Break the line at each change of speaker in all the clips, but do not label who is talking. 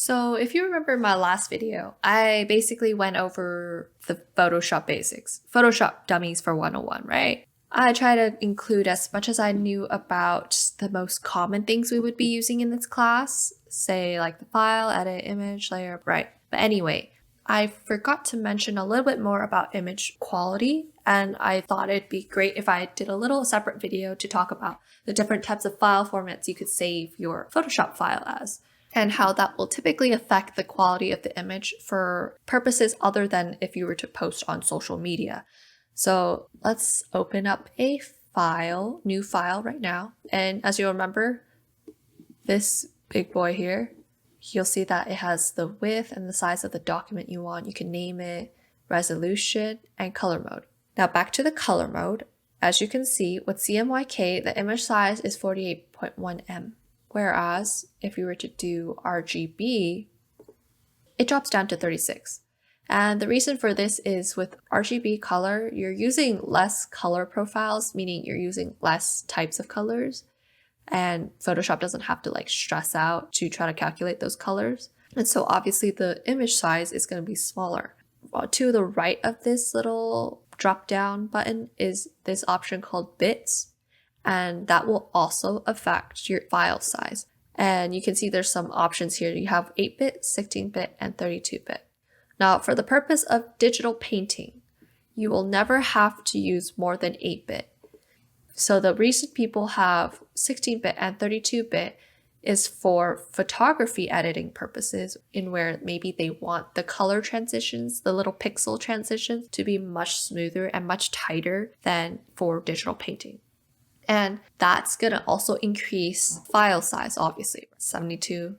So if you remember my last video, I basically went over the Photoshop basics, Photoshop Dummies for 101, right? I try to include as much as I knew about the most common things we would be using in this class, say like the file, edit, image, layer, right? But anyway, I forgot to mention a little bit more about image quality, and I thought it'd be great if I did a little separate video to talk about the different types of file formats you could save your Photoshop file as, and how that will typically affect the quality of the image for purposes other than if you were to post on social media. So let's open up a file, new file right now. And as you'll remember, this big boy here, you'll see that it has the width and the size of the document you want. You can name it, resolution, and color mode. Now back to the color mode. As you can see, with CMYK, the image size is 48.1 M. Whereas if you were to do RGB, it drops down to 36. And the reason for this is with RGB color, you're using less color profiles, meaning you're using less types of colors. And Photoshop doesn't have to like stress out to try to calculate those colors. And so obviously the image size is going to be smaller. To the right of this little drop down button is this option called bits. And that will also affect your file size. And you can see there's some options here. You have 8-bit, 16-bit, and 32-bit. Now, for the purpose of digital painting, you will never have to use more than 8-bit. So the reason people have 16-bit and 32-bit is for photography editing purposes, in where maybe they want the color transitions, the little pixel transitions, to be much smoother and much tighter than for digital painting. And that's going to also increase file size, obviously, 72.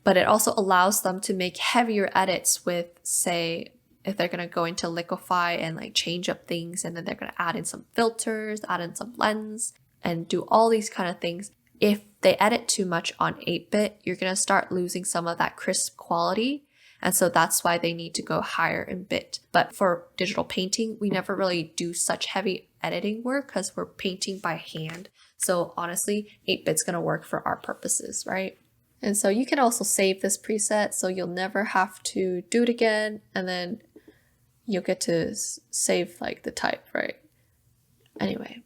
But it also allows them to make heavier edits with, say, if they're going to go into Liquify and like change up things, and then they're going to add in some filters, add in some lens, and do all these kind of things. If they edit too much on 8-bit, you're going to start losing some of that crisp quality. And so that's why they need to go higher in bit. But for digital painting, we never really do such heavy editing work because we're painting by hand. So honestly, 8-bit's going to work for our purposes, right? And so you can also save this preset so you'll never have to do it again. And then you'll get to save like the type, right? Anyway.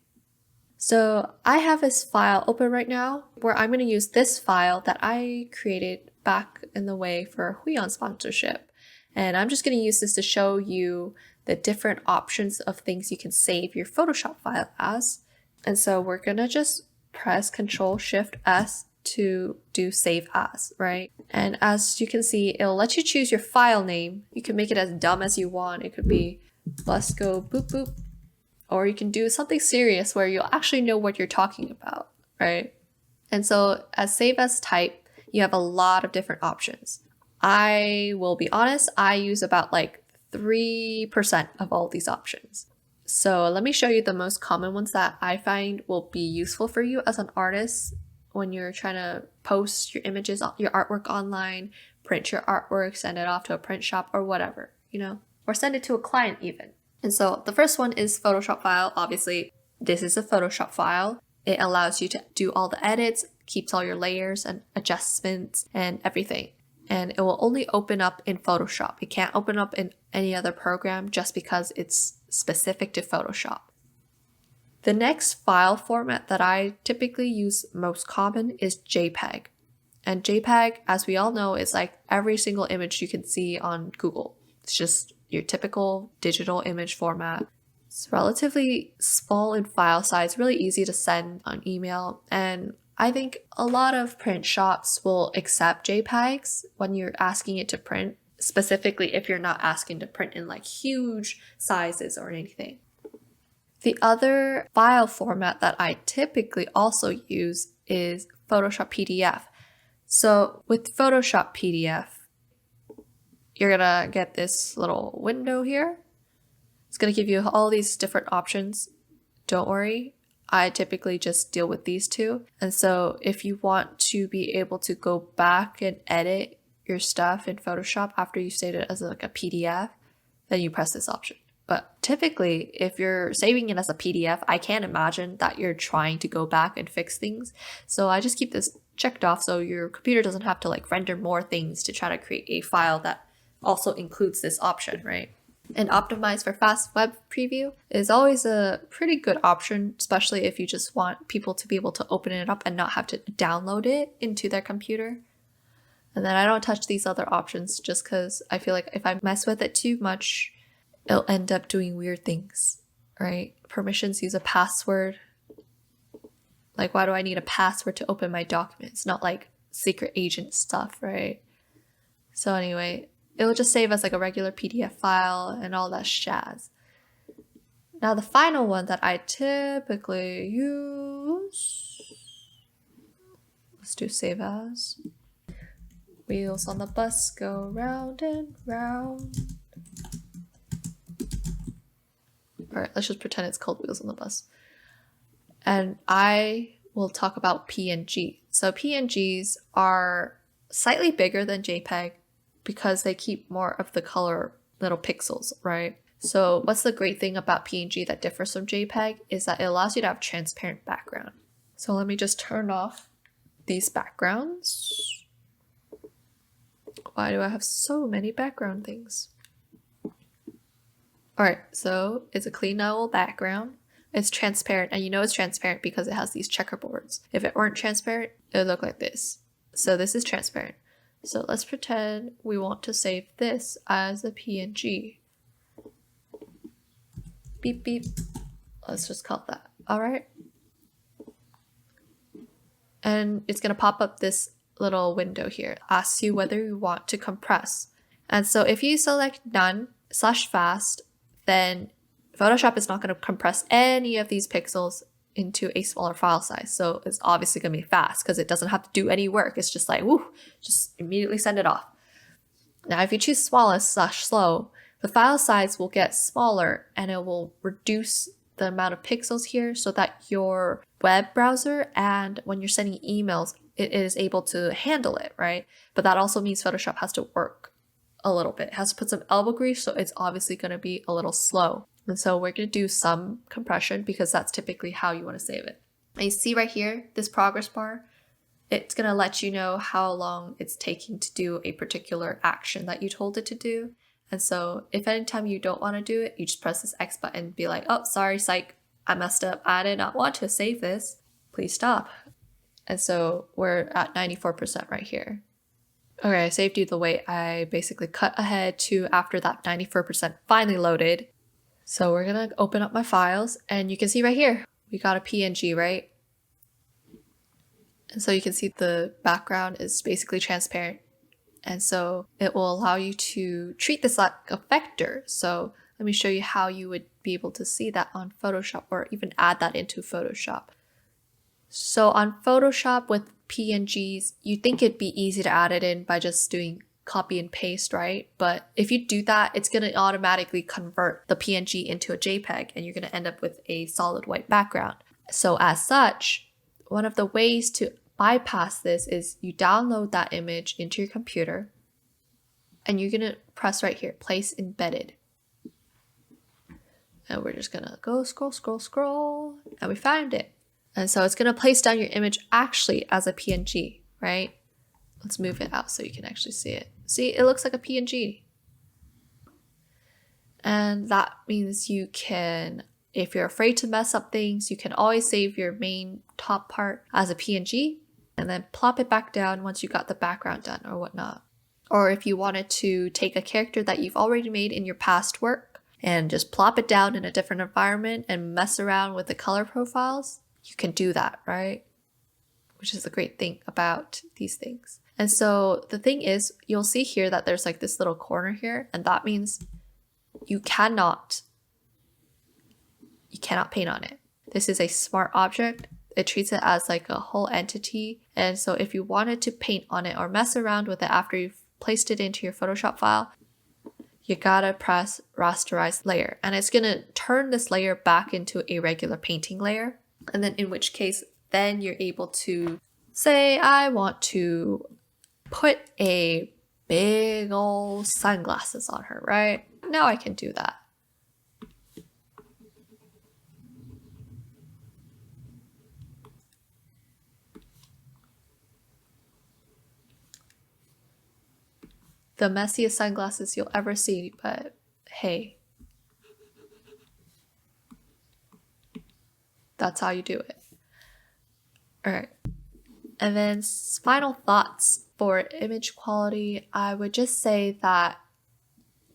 So I have this file open right now where I'm going to use this file that I created back in the way for Huion sponsorship. And I'm just going to use this to show you the different options of things you can save your Photoshop file as. And so we're going to just press Ctrl-Shift-S to do save as, right? And as you can see, it'll let you choose your file name. You can make it as dumb as you want. It could be let's go boop boop. Or you can do something serious where you'll actually know what you're talking about, right? And so as save as type, you have a lot of different options. I will be honest, I use about like 3% of all these options. So let me show you the most common ones that I find will be useful for you as an artist when you're trying to post your images, your artwork online, print your artwork, send it off to a print shop or whatever, you know, or send it to a client even. And so the first one is Photoshop file. Obviously, this is a Photoshop file. It allows you to do all the edits, keeps all your layers and adjustments and everything. And it will only open up in Photoshop. It can't open up in any other program just because it's specific to Photoshop. The next file format that I typically use most common is JPEG. And JPEG, as we all know, is like every single image you can see on Google. It's just your typical digital image format. It's relatively small in file size, really easy to send on email. And I think a lot of print shops will accept JPEGs when you're asking it to print, specifically if you're not asking to print in like huge sizes or anything. The other file format that I typically also use is Photoshop PDF. So with Photoshop PDF, you're gonna get this little window here. It's gonna give you all these different options. Don't worry, I typically just deal with these two. And so if you want to be able to go back and edit your stuff in Photoshop after you saved it as like a PDF, then you press this option. But typically, if you're saving it as a PDF, I can't imagine that you're trying to go back and fix things. So I just keep this checked off so your computer doesn't have to like render more things to try to create a file that also includes this option, right? And optimize for fast web preview is always a pretty good option, especially if you just want people to be able to open it up and not have to download it into their computer. And then I don't touch these other options just because I feel like if I mess with it too much, it'll end up doing weird things, right? Permissions, use a password. Like, why do I need a password to open my document? It's not like secret agent stuff, right? So anyway, it'll just save as like a regular PDF file and all that jazz. Now the final one that I typically use, let's do save as. Wheels on the bus go round and round. All right, let's just pretend it's called Wheels on the Bus. And I will talk about PNG. So PNGs are slightly bigger than JPEG because they keep more of the color little pixels, right? So what's the great thing about PNG that differs from JPEG is that it allows you to have transparent background. So let me just turn off these backgrounds. Why do I have so many background things? All right, so it's a clean old background. It's transparent, and you know it's transparent because it has these checkerboards. If it weren't transparent, it would look like this. So this is transparent. So let's pretend we want to save this as a PNG. Beep, beep. Let's just call it that. All right. And it's going to pop up this little window here. Asks you whether you want to compress. And so if you select none / fast, then Photoshop is not going to compress any of these pixels into a smaller file size. So it's obviously going to be fast because it doesn't have to do any work. It's just like, whoo, just immediately send it off. Now, if you choose smallest / slow, the file size will get smaller and it will reduce the amount of pixels here so that your web browser and when you're sending emails, it is able to handle it, right? But that also means Photoshop has to work a little bit. It has to put some elbow grease, so it's obviously going to be a little slow. And so we're going to do some compression because that's typically how you want to save it. And you see right here, this progress bar, it's going to let you know how long it's taking to do a particular action that you told it to do. And so if anytime you don't want to do it, you just press this X button and be like, oh, sorry, psych, I messed up. I did not want to save this. Please stop. And so we're at 94% right here. Okay, I saved you the wait. I basically cut ahead to after that 94% finally loaded. So we're gonna open up my files and you can see right here, we got a PNG, right? And so you can see the background is basically transparent. And so it will allow you to treat this like a vector. So let me show you how you would be able to see that on Photoshop or even add that into Photoshop. So on Photoshop with PNGs, you think it'd be easy to add it in by just doing copy and paste, right? But if you do that, it's going to automatically convert the PNG into a JPEG and you're going to end up with a solid white background. So as such, one of the ways to bypass this is you download that image into your computer and you're going to press right here, place embedded. And we're just going to go scroll, and we found it. And so it's going to place down your image actually as a PNG, right? Let's move it out so you can actually see it. See, it looks like a PNG. And that means you can, if you're afraid to mess up things, you can always save your main top part as a PNG and then plop it back down once you got the background done or whatnot. Or if you wanted to take a character that you've already made in your past work and just plop it down in a different environment and mess around with the color profiles, you can do that, right? Which is the great thing about these things. And so the thing is, you'll see here that there's like this little corner here, and that means you cannot paint on it. This is a smart object. It treats it as like a whole entity. And so if you wanted to paint on it or mess around with it after you've placed it into your Photoshop file, you gotta press rasterize layer. And it's gonna turn this layer back into a regular painting layer. And then in which case, then you're able to say, I want to put a big old sunglasses on her, right? Now I can do that. the messiest sunglasses you'll ever see, but hey, that's how you do it. All right. And then final thoughts for image quality, I would just say that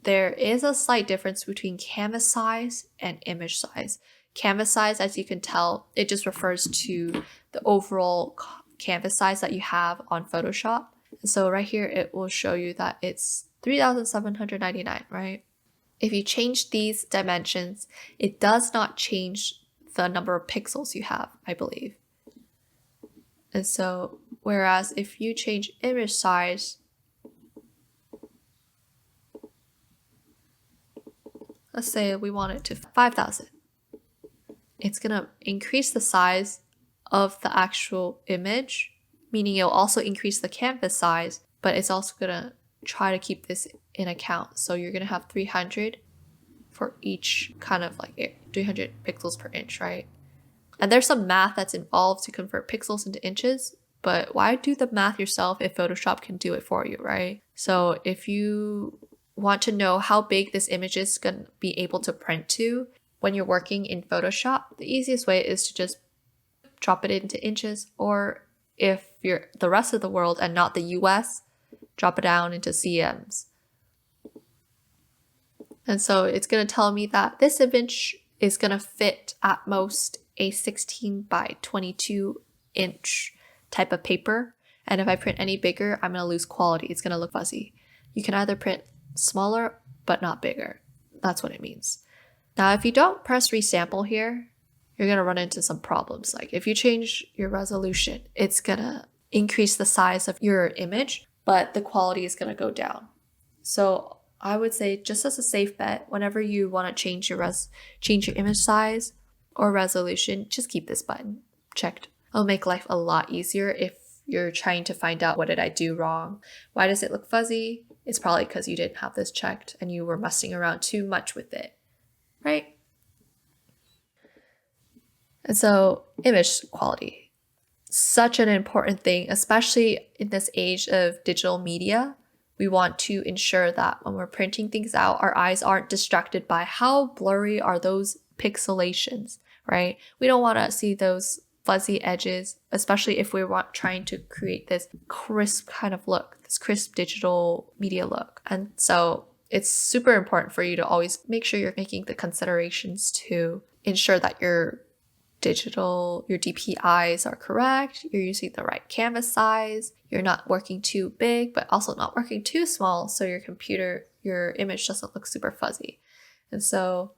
there is a slight difference between canvas size and image size. Canvas size, as you can tell, it just refers to the overall canvas size that you have on Photoshop. And so right here, it will show you that it's 3,799, right? If you change these dimensions, it does not change the number of pixels you have, I believe. And so, whereas if you change image size, let's say we want it to 5,000. It's gonna increase the size of the actual image, meaning it'll also increase the canvas size, but it's also gonna try to keep this in account. So you're gonna have 300 for each kind of like 300 pixels per inch, right? And there's some math that's involved to convert pixels into inches, but why do the math yourself if Photoshop can do it for you, right? So if you want to know how big this image is going to be able to print to when you're working in Photoshop, the easiest way is to just drop it into inches, or if you're the rest of the world and not the US, drop it down into cms. And so it's going to tell me that this image is going to fit at most a 16 by 22 inch type of paper. And if I print any bigger, I'm going to lose quality. It's going to look fuzzy. You can either print smaller, but not bigger. That's what it means. Now, if you don't press resample here, you're going to run into some problems. Like if you change your resolution, it's going to increase the size of your image, but the quality is going to go down. So I would say, just as a safe bet, whenever you want to change your image size or resolution, just keep this button checked. It'll make life a lot easier if you're trying to find out, what did I do wrong? Why does it look fuzzy? It's probably because you didn't have this checked and you were messing around too much with it, right? And so image quality, such an important thing, especially in this age of digital media. We want to ensure that when we're printing things out, our eyes aren't distracted by how blurry are those pixelations, right? We don't want to see those fuzzy edges, especially if we're trying to create this crisp kind of look, this crisp digital media look. And so it's super important for you to always make sure you're making the considerations to ensure that your DPIs are correct, you're using the right canvas size, you're not working too big, but also not working too small, so your image doesn't look super fuzzy. And so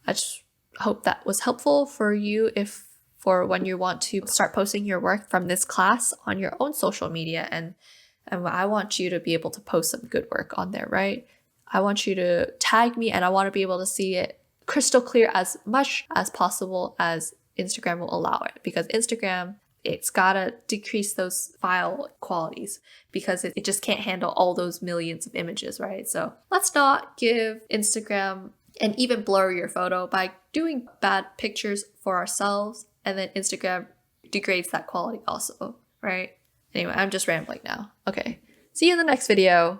I just hope that was helpful for you for when you want to start posting your work from this class on your own social media. And I want you to be able to post some good work on there, right? I want you to tag me and I want to be able to see it crystal clear as much as possible as Instagram will allow it, because Instagram, it's gotta decrease those file qualities because it just can't handle all those millions of images, right? So let's not give Instagram an even blurrier photo by doing bad pictures for ourselves, and then Instagram degrades that quality also, right? Anyway, I'm just rambling now. Okay, see you in the next video.